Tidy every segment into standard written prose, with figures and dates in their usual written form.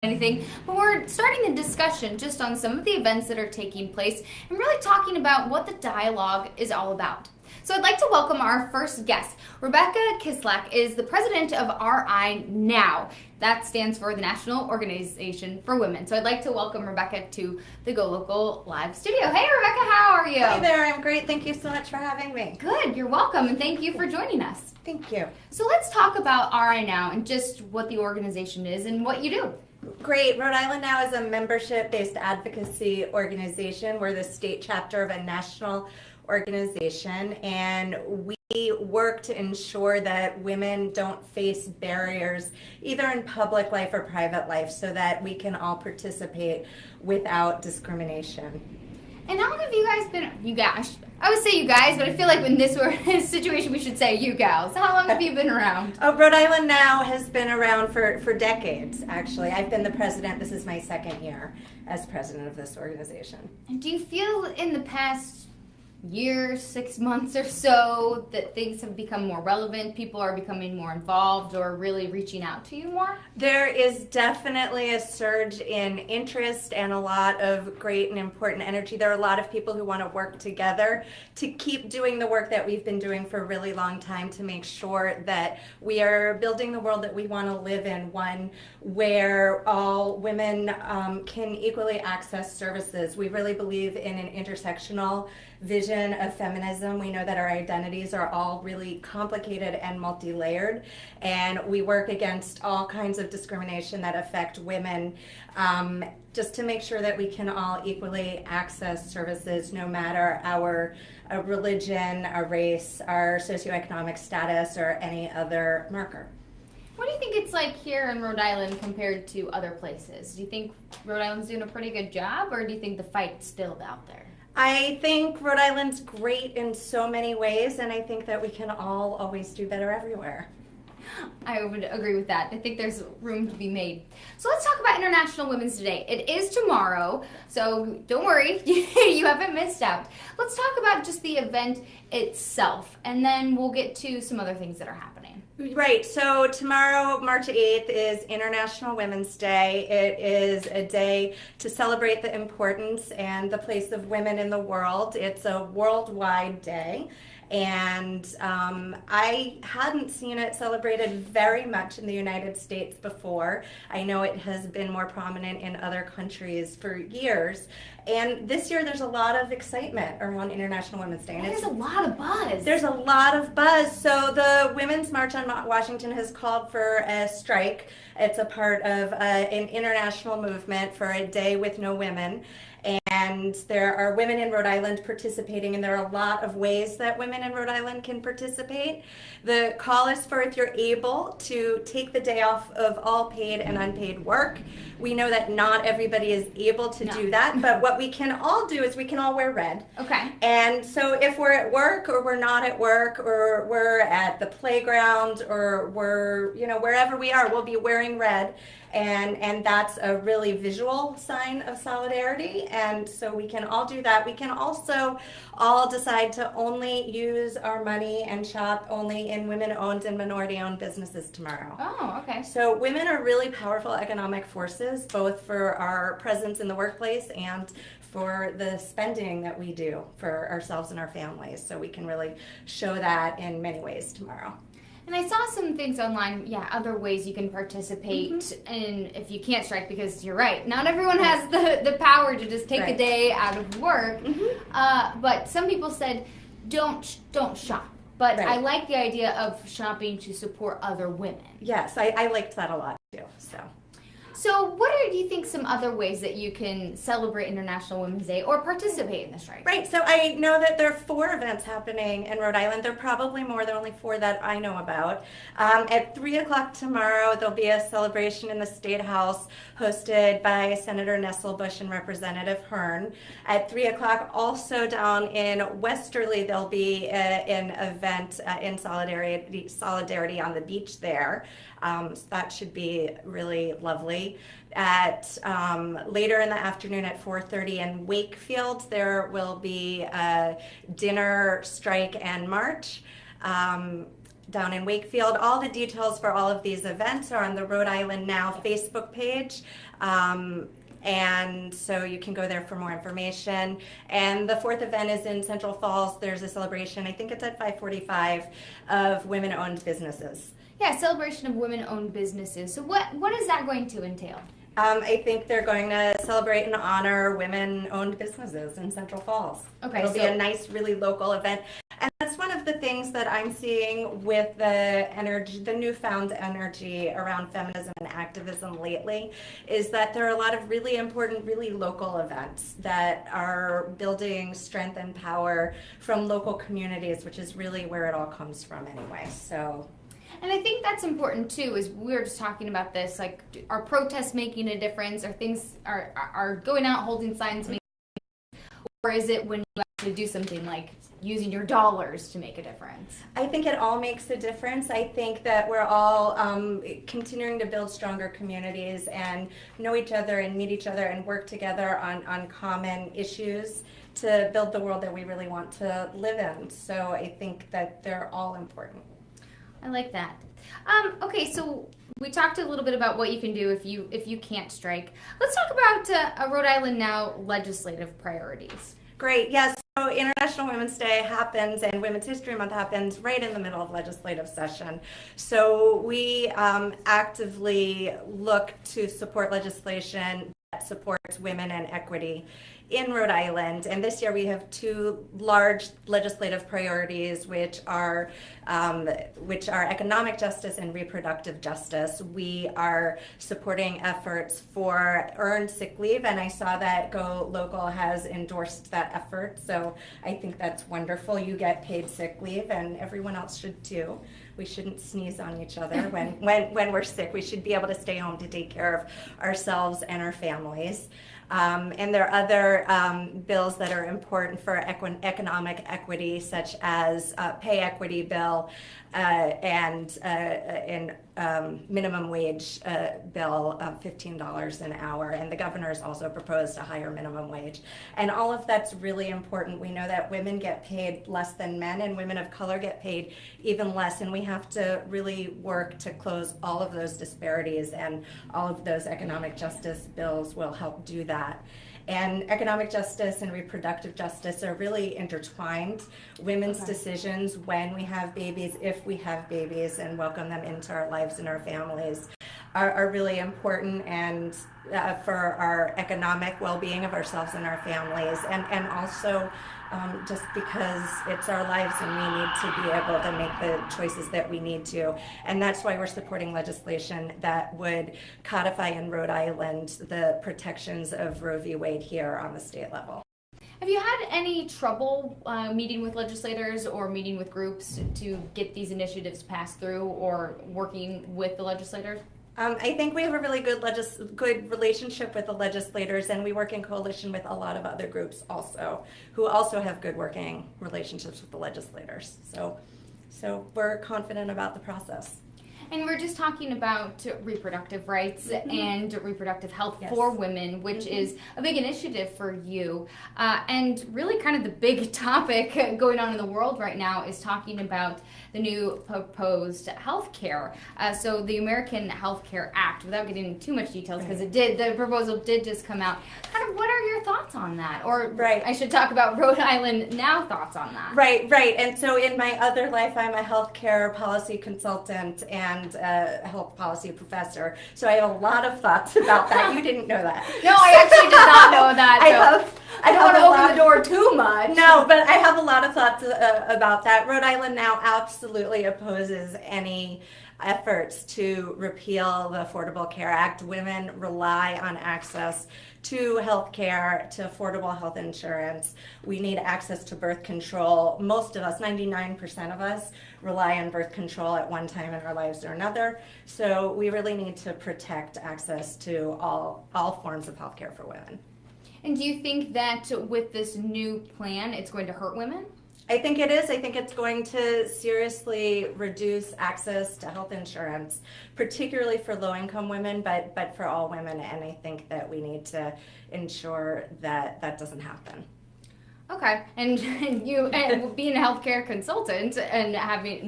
anything, but we're starting a discussion just on some of the events that are taking place and really talking about what the dialogue is all about. So I'd like to welcome our first guest. Rebecca Kislak is the president of RI Now. That stands for the National Organization for Women. So I'd like to welcome Rebecca to the Go Local Live studio. Hey Rebecca, how are you? Hey there, I'm great. Thank you so much for having me. Good, you're welcome, and thank you for joining us. Thank you. So let's talk about RI Now and just what the organization is and what you do. Great. Rhode Island Now is a membership-based advocacy organization. We're the state chapter of a national organization, and we work to ensure that women don't face barriers either in public life or private life so that we can all participate without discrimination. And how long have you guys been, you guys, I would say you guys, but I feel like in this situation we should say you gals. How long have you been around? Rhode Island Now has been around for decades, actually. I've been the president. This is my second year as president of this organization. And do you feel in the past year, 6 months or so that things have become more relevant, people are becoming more involved or really reaching out to you more? There is definitely a surge in interest and a lot of great and important energy. There are a lot of people who want to work together to keep doing the work that we've been doing for a really long time to make sure that we are building the world that we want to live in, one where all women can equally access services. We really believe in an intersectional vision of feminism. We know that our identities are all really complicated and multi-layered, and we work against all kinds of discrimination that affect women just to make sure that we can all equally access services no matter our religion, our race, our socioeconomic status, or any other marker. What do you think it's like here in Rhode Island compared to other places? Do you think Rhode Island's doing a pretty good job, or do you think the fight's still out there? I think Rhode Island's great in so many ways, and I think that we can all always do better everywhere. I would agree with that. I think there's room to be made. So let's talk about International Women's Day. It is tomorrow, so don't worry, you haven't missed out. Let's talk about just the event itself, and then we'll get to some other things that are happening. Right, so tomorrow, March 8th, is International Women's Day. It is a day to celebrate the importance and the place of women in the world. It's a worldwide day. And I hadn't seen it celebrated very much in the United States before. I know it has been more prominent in other countries for years. And this year there's a lot of excitement around International Women's Day. And there's a lot of buzz. There's a lot of buzz. So the Women's March on Washington has called for a strike. It's a part of an international movement for a day with no women. And there are women in Rhode Island participating, and there are a lot of ways that women in Rhode Island can participate. The call is for if you're able to take the day off of all paid and unpaid work. We know that not everybody is able to do that, but what we can all do is we can all wear red. Okay. And so if we're at work or we're not at work or we're at the playground or we're, wherever we are, we'll be wearing red. And that's a really visual sign of solidarity, and so we can all do that. We can also all decide to only use our money and shop only in women-owned and minority-owned businesses tomorrow. Oh, okay. So women are really powerful economic forces, both for our presence in the workplace and for the spending that we do for ourselves and our families. So we can really show that in many ways tomorrow. And I saw some things online, other ways you can participate, and if you can't strike, because you're right, not everyone has the power to just take a day out of work, but some people said, don't shop. But I like the idea of shopping to support other women. Yes, I liked that a lot too. So what do you think some other ways that you can celebrate International Women's Day or participate in the strike? Right, so I know that there are 4 events happening in Rhode Island. There are probably more, there are only 4 that I know about. At 3 o'clock tomorrow, there'll be a celebration in the State House hosted by Senator Nesselbush and Representative Hearn. At 3 o'clock, also down in Westerly, there'll be an event in solidarity on the beach there. So that should be really lovely. At later in the afternoon at 4:30 in Wakefield, there will be a dinner, strike, and march. down in Wakefield. All the details for all of these events are on the Rhode Island Now Facebook page. And so you can go there for more information. And the fourth event is in Central Falls. There's a celebration, I think it's at 5:45, of women-owned businesses. Yeah, celebration of women-owned businesses. So what is that going to entail? I think they're going to celebrate and honor women-owned businesses in Central Falls. Okay, It'll be a nice, really local event. And that's one of the things that I'm seeing with the newfound energy around feminism and activism lately, is that there are a lot of really important, really local events that are building strength and power from local communities, which is really where it all comes from anyway. So. And I think that's important too, is we were just talking about this, like, are protests making a difference? Are things, are going out holding signs making a difference? Or is it when you actually do something like using your dollars to make a difference? I think it all makes a difference. I think that we're all continuing to build stronger communities and know each other and meet each other and work together on common issues to build the world that we really want to live in. So I think that they're all important. I like that. Okay, so we talked a little bit about what you can do if you can't strike. Let's talk about Rhode Island Now legislative priorities. Great. Yes. So International Women's Day happens and Women's History Month happens right in the middle of legislative session. So we actively look to support legislation that supports women and equity in Rhode Island. And this year we have two large legislative priorities, which are economic justice and reproductive justice. We are supporting efforts for earned sick leave, and I saw that Go Local has endorsed that effort. So I think that's wonderful. You get paid sick leave, and everyone else should too. We shouldn't sneeze on each other when we're sick. We should be able to stay home to take care of ourselves and our families. And there are other bills that are important for economic equity, such as pay equity bill and minimum wage bill of $15 an hour. And the governor's also proposed a higher minimum wage. And all of that's really important. We know that women get paid less than men, and women of color get paid even less. And we have to really work to close all of those disparities, and all of those economic justice bills will help do that. And economic justice and reproductive justice are really intertwined. Women's decisions when we have babies, if we have babies, and welcome them into our lives and our families are really important, and for our economic well-being of ourselves and our families, and also just because it's our lives and we need to be able to make the choices that we need to. And that's why we're supporting legislation that would codify in Rhode Island the protections of Roe v. Wade here on the state level. Have you had any trouble meeting with legislators or meeting with groups to get these initiatives passed through, or working with the legislators? I think we have a really good relationship with the legislators, and we work in coalition with a lot of other groups also, who also have good working relationships with the legislators. So we're confident about the process. And we're just talking about reproductive rights and reproductive health for women, which is a big initiative for you. And really kind of the big topic going on in the world right now is talking about the new proposed health care. So the American Health Care Act, without getting into too much details, because the proposal did just come out. Kind of what are your thoughts on that? Or I should talk about Rhode Island Now thoughts on that. Right. And so in my other life, I'm a healthcare policy consultant and a health policy professor. So I have a lot of thoughts about that. You didn't know that. No, I actually did not know that. I don't want to open the door too much. No, but I have a lot of thoughts about that. Rhode Island Now absolutely opposes any efforts to repeal the Affordable Care Act. Women rely on access to health care, to affordable health insurance. We need access to birth control. Most of us, 99% of us, rely on birth control at one time in our lives or another. So we really need to protect access to all forms of health care for women. And do you think that with this new plan, it's going to hurt women? I think it is. I think it's going to seriously reduce access to health insurance, particularly for low-income women, but for all women. And I think that we need to ensure that that doesn't happen. Okay, and you and being a healthcare consultant and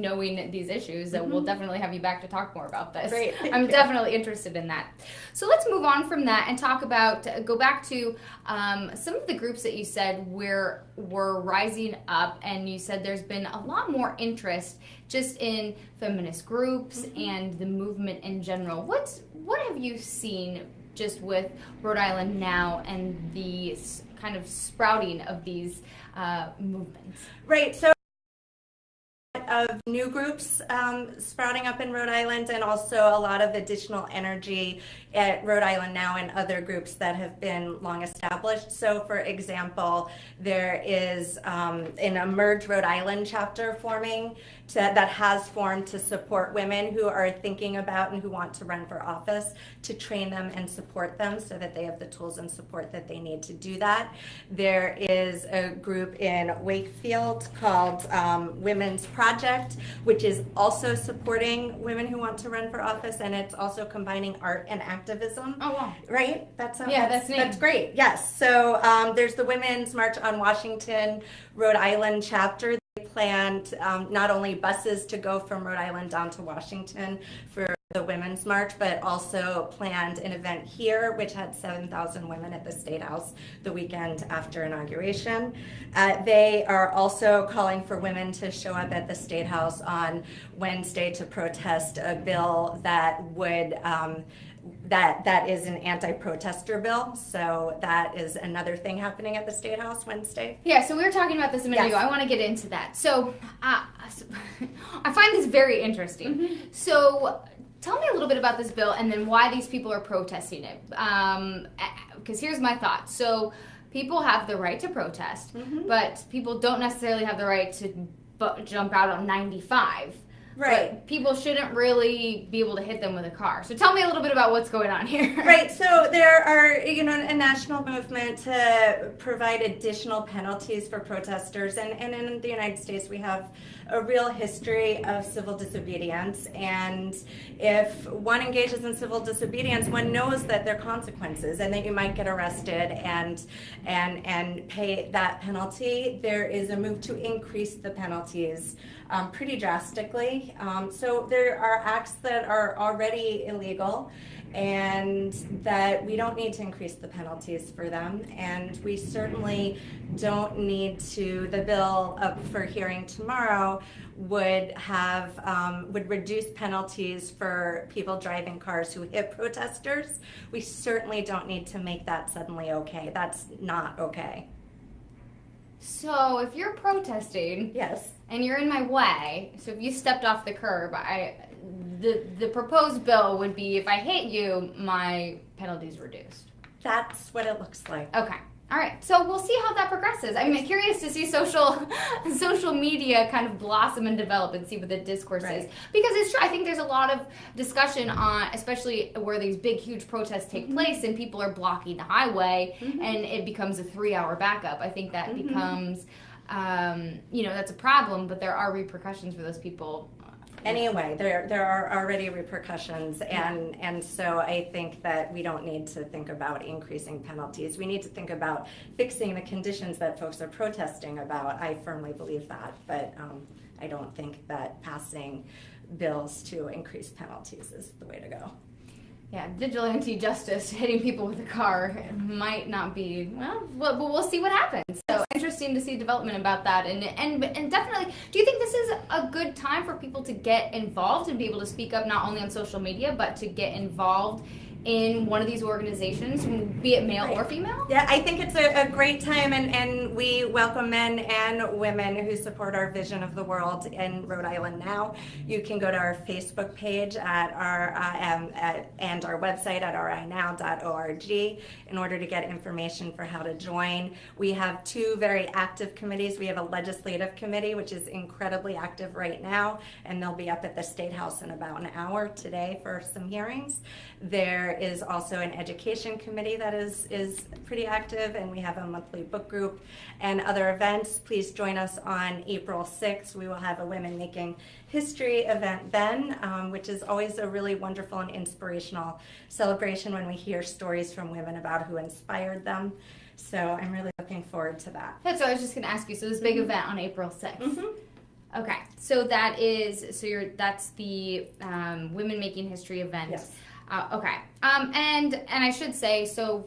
knowing these issues, that we'll definitely have you back to talk more about this. Great. I'm definitely interested in that. So let's move on from that and go back to some of the groups that you said were rising up, and you said there's been a lot more interest just in feminist groups and the movement in general. What have you seen just with Rhode Island Now and the kind of sprouting of these movements? Right. So of new groups sprouting up in Rhode Island, and also a lot of additional energy at Rhode Island Now and other groups that have been long established. So for example, there is an Emerge Rhode Island chapter forming that has formed to support women who are thinking about and who want to run for office, to train them and support them so that they have the tools and support that they need to do that. There is a group in Wakefield called Women's Project, which is also supporting women who want to run for office, and it's also combining art and activism. Oh, wow. Right? That's neat. That's great. Yes. So there's the Women's March on Washington Rhode Island chapter. They planned not only buses to go from Rhode Island down to Washington for the Women's March, but also planned an event here which had 7,000 women at the State House the weekend after inauguration. They are also calling for women to show up at the State House on Wednesday to protest a bill that would that is an anti-protester bill. So that is another thing happening at the State House Wednesday. Yeah, so we were talking about this a minute ago. I want to get into that. So I find this very interesting. So tell me a little bit about this bill and then why these people are protesting it. Because here's my thought. So people have the right to protest, but people don't necessarily have the right to jump out on 95. Right. But people shouldn't really be able to hit them with a car. So tell me a little bit about what's going on here. Right. So there are, a national movement to provide additional penalties for protesters. And in the United States, we have a real history of civil disobedience. And if one engages in civil disobedience, one knows that there are consequences and that you might get arrested and pay that penalty. There is a move to increase the penalties pretty drastically. So there are acts that are already illegal and that we don't need to increase the penalties for them. And we certainly don't need to, the bill up for hearing tomorrow would reduce penalties for people driving cars who hit protesters. We certainly don't need to make that suddenly okay. That's not okay. So if you're protesting, yes, and you're in my way, so if you stepped off the curb, the proposed bill would be if I hit you, my penalty's reduced. That's what it looks like. Okay. All right. So we'll see how that progresses. I'm curious to see social media kind of blossom and develop and see what the discourse is. Because it's true. I think there's a lot of discussion on, especially where these big, huge protests take place and people are blocking the highway and it becomes a 3-hour backup. I think that becomes, that's a problem, but there are repercussions for those people. Anyway, there are already repercussions, and so I think that we don't need to think about increasing penalties. We need to think about fixing the conditions that folks are protesting about. I firmly believe that, but I don't think that passing bills to increase penalties is the way to go. Yeah, vigilante justice, hitting people with a car might not be, but we'll see what happens. So interesting to see development about that. And definitely, do you think this is a good time for people to get involved and be able to speak up not only on social media, but to get involved in one of these organizations, be it male or female? Yeah, I think it's a great time, and we welcome men and women who support our vision of the world in Rhode Island Now. You can go to our Facebook page and our website at rinow.org in order to get information for how to join. We have 2 very active committees. We have a legislative committee, which is incredibly active right now, and they'll be up at the State House in about an hour today for some hearings. There There is also an education committee that is pretty active, and we have a monthly book group and other events. Please join us on April 6th. We will have a Women Making History event then, which is always a really wonderful and inspirational celebration when we hear stories from women about who inspired them. So I'm really looking forward to that. That's what I was just going to ask you. So this big event on April 6th. Okay, so that's the Women Making History event. Yes. Okay, and I should say, so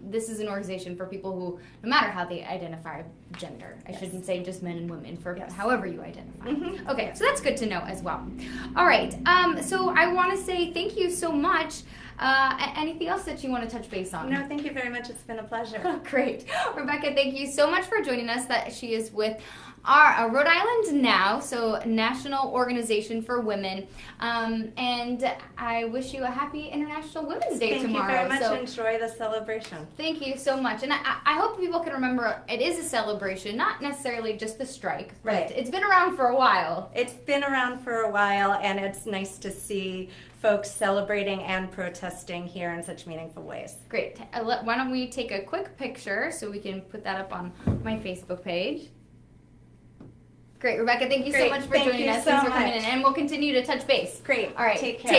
this is an organization for people who, no matter how they identify gender, I shouldn't say just men and women, for however you identify. Okay, so that's good to know as well. All right, so I want to say thank you so much. Anything else that you want to touch base on? No, thank you very much. It's been a pleasure. Great. Rebecca, thank you so much for joining us. That she is with our Rhode Island Now, so National Organization for Women. And I wish you a happy International Women's Day tomorrow. Thank you very much. Enjoy the celebration. Thank you so much. And I hope people can remember it is a celebration, not necessarily just the strike. Right. It's been around for a while. It's been around for a while, and it's nice to see folks celebrating and protesting here in such meaningful ways. Great. Why don't we take a quick picture so we can put that up on my Facebook page. Great, Rebecca, thank you so much for joining us. Thanks for coming in, and we'll continue to touch base. Great. All right. Take care.